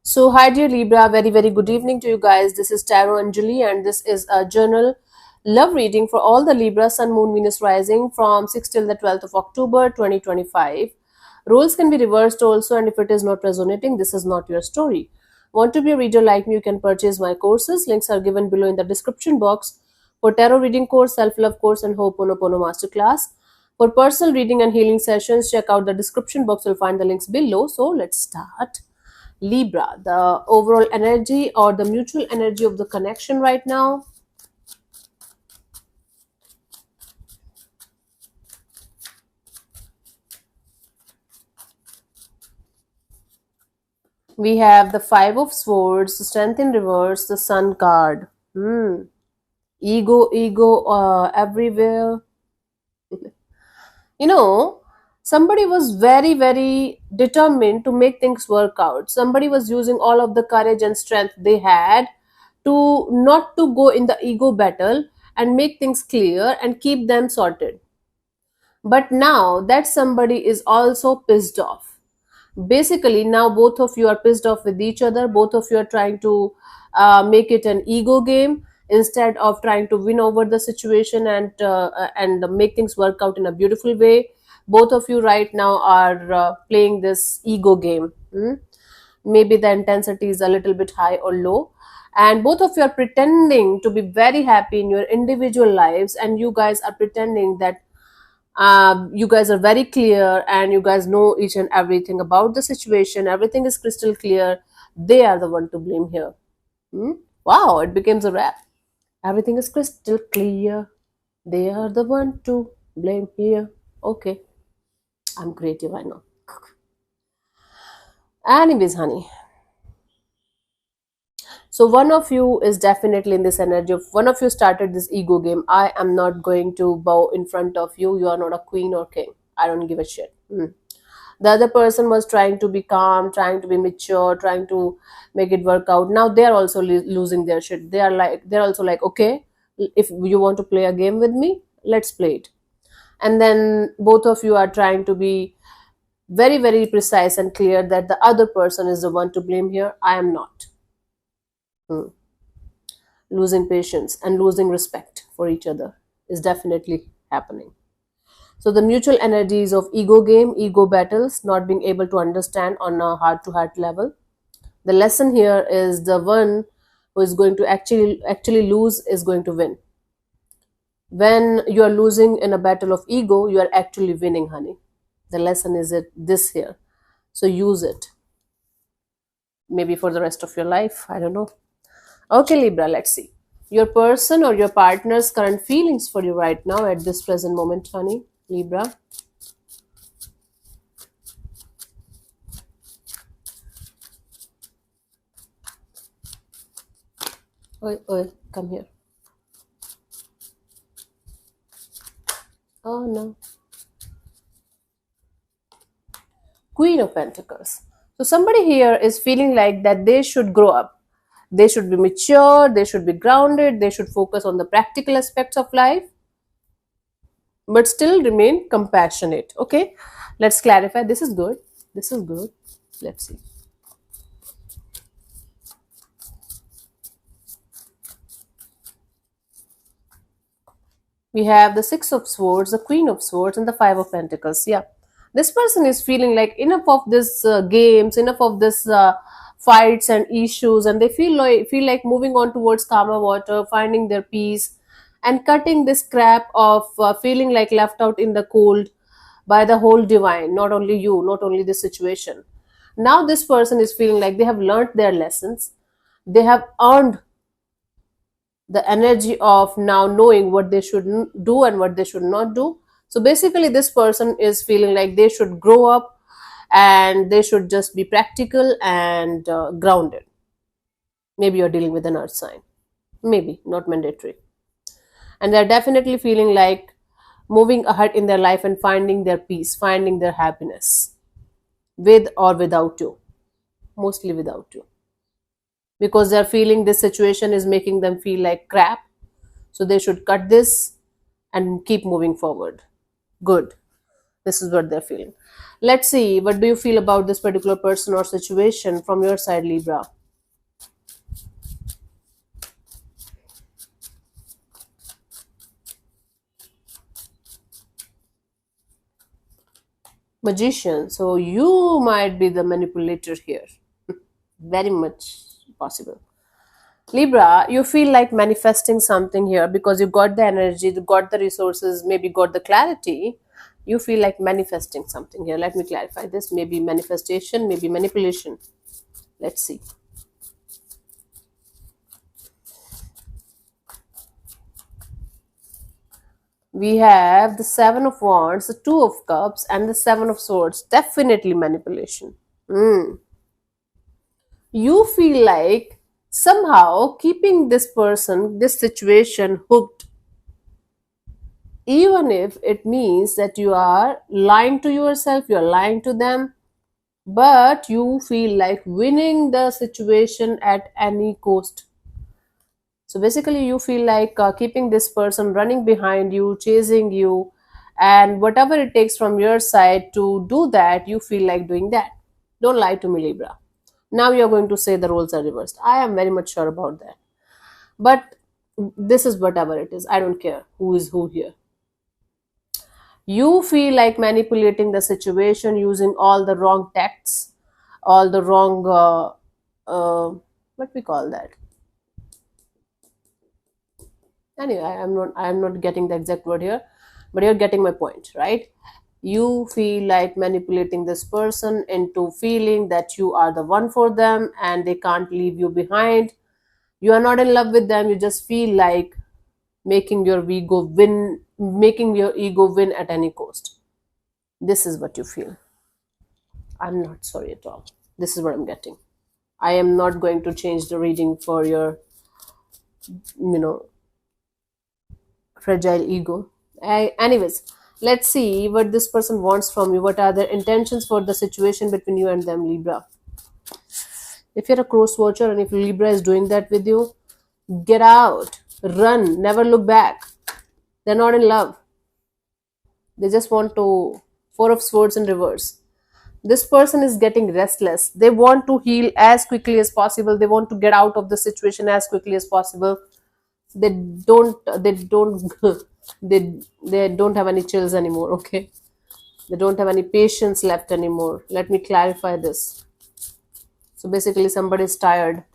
So, hi, dear Libra. Very, very good evening to you guys. This is Tarot Anjali, and this is a journal love reading for all the Libra, Sun, Moon, Venus rising from 6th till the 12th of October 2025. Roles can be reversed also, and if it is not resonating, this is not your story. Want to be a reader like me? You can purchase my courses. Links are given below in the description box for tarot reading course, self love course, and Ho'oponopono masterclass. For personal reading and healing sessions, check out the description box. You'll find the links below. So, let's start. Libra, the overall energy or the mutual energy of the connection right now. We have the Five of Swords, the Strength in reverse, the Sun card. Ego, everywhere. You know, somebody was very, very determined to make things work out. Somebody was using all of the courage and strength they had to not to go in the ego battle and make things clear and keep them sorted. But now that somebody is also pissed off. Basically, now both of you are pissed off with each other. Both of you are trying to make it an ego game instead of trying to win over the situation and make things work out in a beautiful way. Both of you right now are playing this ego game. Maybe the intensity is a little bit high or low, and both of you are pretending to be very happy in your individual lives, and you guys are pretending that you guys are very clear and you guys know each and everything about the situation. Everything is crystal clear. They are the one to blame here. Hmm? Wow, it becomes a rap. Everything is crystal clear. They are the one to blame here. Okay, I'm creative, I know. Anyways, honey, so one of you is definitely in this energy of one of you started this ego game. I am not going to bow in front of you. You are not a queen or king. I don't give a shit. The other person was trying to be calm, trying to be mature, trying to make it work out. Now they're also losing their shit. They're also like, okay, if you want to play a game with me, let's play it. And then both of you are trying to be very, very precise and clear that the other person is the one to blame here. I am not. Hmm. Losing patience and losing respect for each other is definitely happening. So the mutual energies of ego game, ego battles, not being able to understand on a heart to heart level. The lesson here is the one who is going to actually lose is going to win. When you are losing in a battle of ego, you are actually winning, honey. The lesson is it this here. So use it. Maybe for the rest of your life. I don't know. Okay, Libra, let's see. Your person or your partner's current feelings for you right now at this present moment, honey. Libra. Oi, oi, come here. Oh no. Queen of Pentacles. So somebody here is feeling like that they should grow up. They should be mature, they should be grounded, they should focus on the practical aspects of life, but still remain compassionate. Okay, let's clarify. This is good. This is good. Let's see. We have the Six of Swords, the Queen of Swords, and the Five of Pentacles. Yeah, this person is feeling like enough of this games, enough of this fights and issues, and they feel like moving on towards calmer water, finding their peace, and cutting this crap of feeling like left out in the cold by the whole divine. Not only you, not only the situation. Now this person is feeling like they have learned their lessons. They have earned the energy of now knowing what they should do and what they should not do. So basically this person is feeling like they should grow up and they should just be practical and grounded. Maybe you're dealing with an earth sign, maybe not mandatory, and they're definitely feeling like moving ahead in their life and finding their peace, finding their happiness, with or without you, mostly without you, because they're feeling this situation is making them feel like crap. So they should cut this and keep moving forward. Good. This is what they're feeling. Let's see, what do you feel about this particular person or situation from your side, Libra? Magician. So you might be the manipulator here. Very much possible. Libra, you feel like manifesting something here because you got the energy, you got the resources, maybe got the clarity. You feel like manifesting something here. Let me clarify this. Maybe manifestation, maybe manipulation. Let's see. We have the Seven of Wands, the Two of Cups, and the Seven of Swords. Definitely manipulation. Hmm. You feel like somehow keeping this person, this situation hooked, even if it means that you are lying to yourself, you're lying to them, but you feel like winning the situation at any cost. So basically, you feel like keeping this person running behind you, chasing you, and whatever it takes from your side to do that, you feel like doing that. Don't lie to me, Libra. Now you're going to say the roles are reversed. I am very much sure about that. But this is whatever it is. I don't care who is who here. You feel like manipulating the situation using all the wrong tacts, all the wrong, what we call that. Anyway, I'm not getting the exact word here, but you're getting my point, right? You feel like manipulating this person into feeling that you are the one for them and they can't leave you behind. You are not in love with them, you just feel like making your ego win at any cost. This is what you feel. I'm not sorry at all. This is what I'm getting. I am not going to change the reading for your, you know, fragile ego. Anyways, let's see what this person wants from you. What are their intentions for the situation between you and them, Libra? If you're a cross watcher and if Libra is doing that with you, get out, run, never look back. They're not in love. They just want to. Four of Swords in reverse. This person is getting restless. They want to heal as quickly as possible. They want to get out of the situation as quickly as possible. They don't they don't have any chills anymore, okay? They don't have any patience left anymore. Let me clarify this. So basically somebody is tired.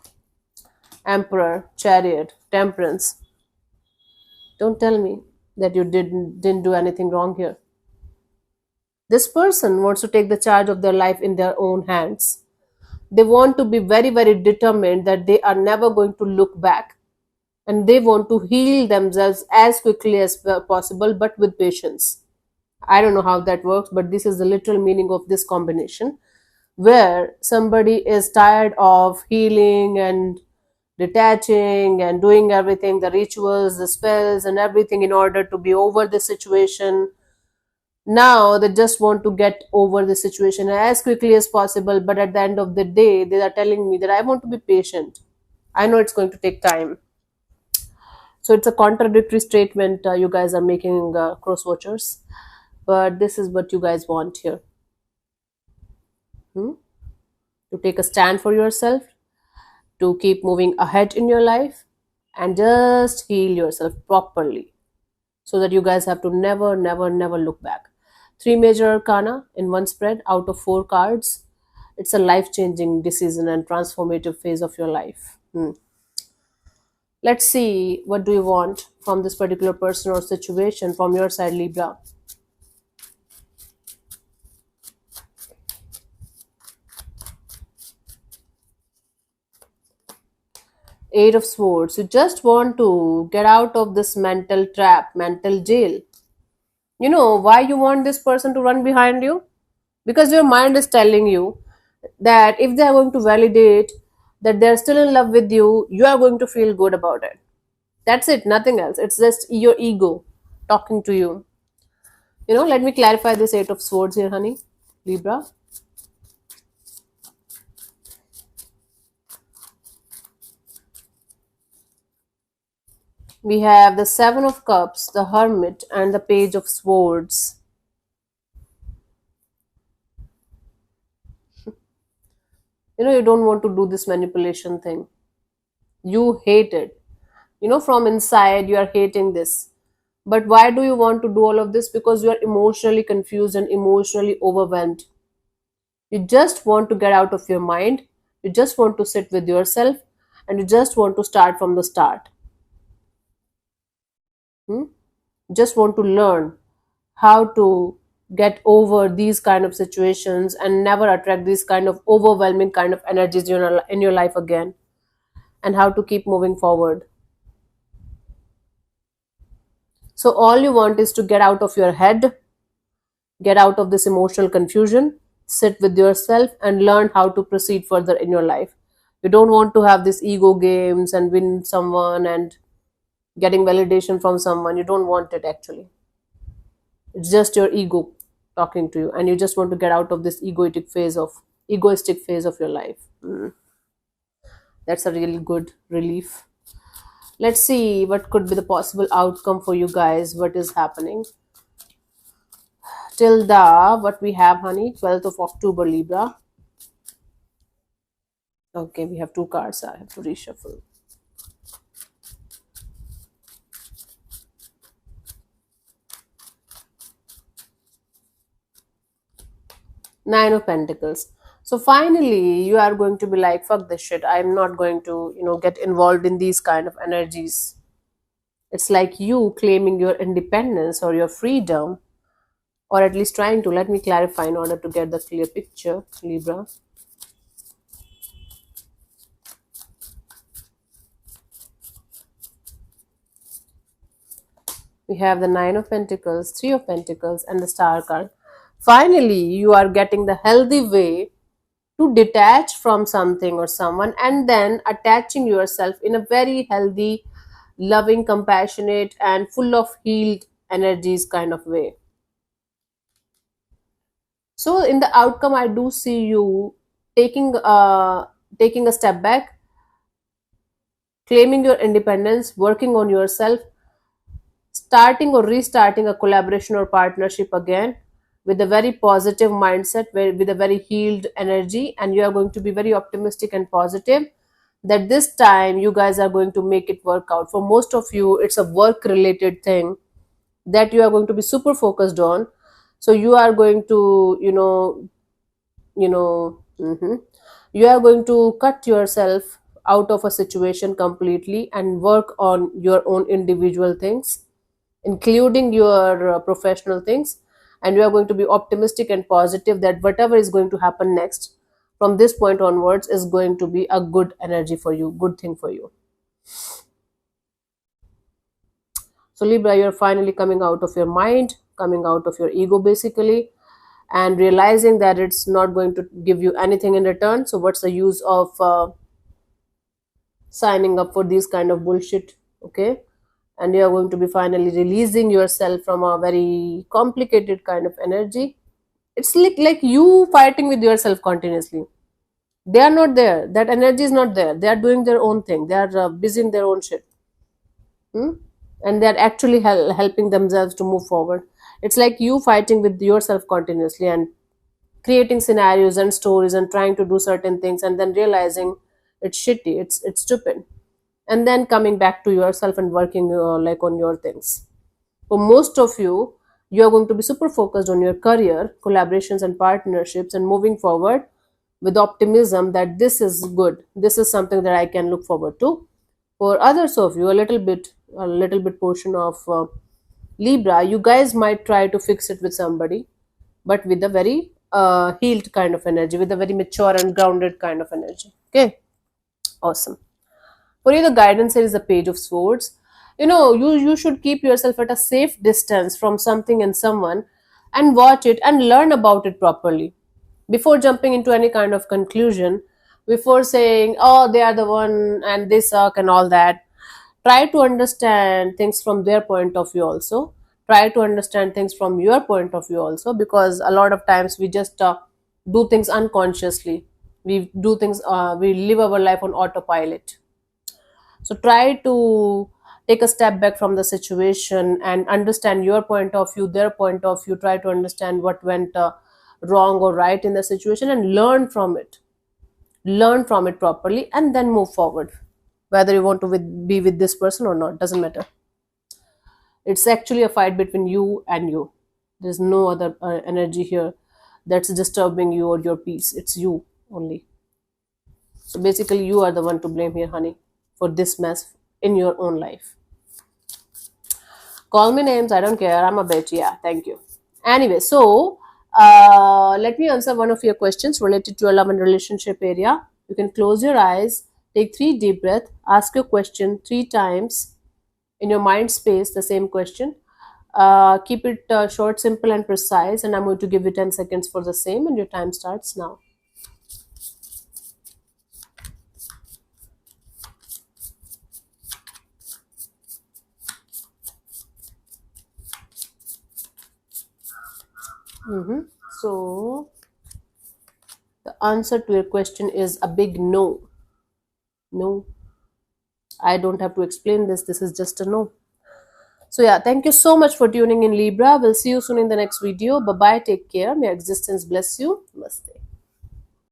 Emperor, Chariot, Temperance. Don't tell me that you didn't do anything wrong here. This person wants to take the charge of their life in their own hands. They want to be very, very determined that they are never going to look back, and they want to heal themselves as quickly as possible, but with patience. I don't know how that works, but this is the literal meaning of this combination, where somebody is tired of healing and detaching and doing everything, the rituals, the spells, and everything in order to be over the situation. Now they just want to get over the situation as quickly as possible, but at the end of the day, they are telling me that I want to be patient. I know it's going to take time. So it's a contradictory statement you guys are making, cross watchers, but this is what you guys want here. Hmm? To take a stand for yourself, to keep moving ahead in your life, and just heal yourself properly so that you guys have to never, never, never look back. Three major arcana in one spread out of four cards. It's a life changing decision and transformative phase of your life. Let's see, what do you want from this particular person or situation from your side, Libra? Eight of Swords. You just want to get out of this mental trap, mental jail. You know why you want this person to run behind you? Because your mind is telling you that if they are going to validate that they're still in love with you, you are going to feel good about it. That's it, nothing else. It's just your ego talking to you. Let me clarify this Eight of Swords here, honey. Libra. We have the Seven of Cups, the Hermit, and the Page of Swords. You don't want to do this manipulation thing. You hate it. From inside you are hating this. But why do you want to do all of this? Because you are emotionally confused and emotionally overwhelmed. You just want to get out of your mind. You just want to sit with yourself, and you just want to start from the start. Hmm? Just want to learn how to get over these kind of situations and never attract these kind of overwhelming kind of energies in your life again, and how to keep moving forward. So all you want is to get out of your head, get out of this emotional confusion, sit with yourself, and learn how to proceed further in your life. You don't want to have these ego games and win someone and getting validation from someone. You don't want it actually. It's just your ego talking to you, and you just want to get out of this egoistic phase of your life. That's a really good relief. Let's see what could be the possible outcome for you guys. What is happening till the what we have, honey? 12th of October, Libra. Okay, we have two cards. I have to reshuffle. Nine of Pentacles. So finally, you are going to be like, fuck this shit. I'm not going to, get involved in these kind of energies. It's like you claiming your independence or your freedom, or at least trying to. Let me clarify in order to get the clear picture, Libra. We have the Nine of Pentacles, Three of Pentacles, and the Star card. Finally, you are getting the healthy way to detach from something or someone, and then attaching yourself in a very healthy, loving, compassionate, and full of healed energies kind of way. So in the outcome, I do see you taking a step back, claiming your independence, working on yourself, starting or restarting a collaboration or partnership again with a very positive mindset, with a very healed energy, and you are going to be very optimistic and positive that this time you guys are going to make it work out. For most of you, it's a work related thing that you are going to be super focused on. So you are going to, you are going to cut yourself out of a situation completely and work on your own individual things, including your professional things. And you are going to be optimistic and positive that whatever is going to happen next from this point onwards is going to be a good energy for you, good thing for you. So Libra, you're finally coming out of your mind, coming out of your ego basically, and realizing that it's not going to give you anything in return. So what's the use of signing up for these kind of bullshit? Okay. And you are going to be finally releasing yourself from a very complicated kind of energy. It's like you fighting with yourself continuously. They are not there. That energy is not there. They are doing their own thing. They are busy in their own shit. Hmm? And they are actually helping themselves to move forward. It's like you fighting with yourself continuously and creating scenarios and stories and trying to do certain things, and then realizing it's shitty, it's stupid, and then coming back to yourself and working like on your things. For most of you, you are going to be super focused on your career, collaborations and partnerships, and moving forward with optimism that this is good, this is something that I can look forward to. For others of you, a little bit portion of Libra, you guys might try to fix it with somebody, but with a very healed kind of energy, with a very mature and grounded kind of energy. Okay, awesome. For you, the guidance here is the Page of Swords. You should keep yourself at a safe distance from something and someone, and watch it and learn about it properly before jumping into any kind of conclusion, before saying, oh, they are the one and they suck and all that. Try to understand things from their point of view also. Try to understand things from your point of view also, because a lot of times we just do things unconsciously. We live our life on autopilot. So try to take a step back from the situation and understand your point of view, their point of view. Try to understand what went wrong or right in the situation and learn from it. learn from it properly, and then move forward. Whether you want to be with this person or not, doesn't matter. It's actually a fight between you and you. There's no other energy here that's disturbing you or your peace. It's you only. So basically, you are the one to blame here, honey, for this mess in your own life. Call me names, I don't care. I'm a bitch. Yeah, thank you. Anyway, so let me answer one of your questions related to your love and relationship area. You can close your eyes, take 3 deep breaths, ask your question 3 times in your mind space, the same question. Keep it short, simple, and precise. And I'm going to give you 10 seconds for the same, and your time starts now. So, the answer to your question is a big no. No, I don't have to explain this. This is just a no. So, yeah, thank you so much for tuning in, Libra. We'll see you soon in the next video. Bye bye. Take care. May existence bless you. Namaste.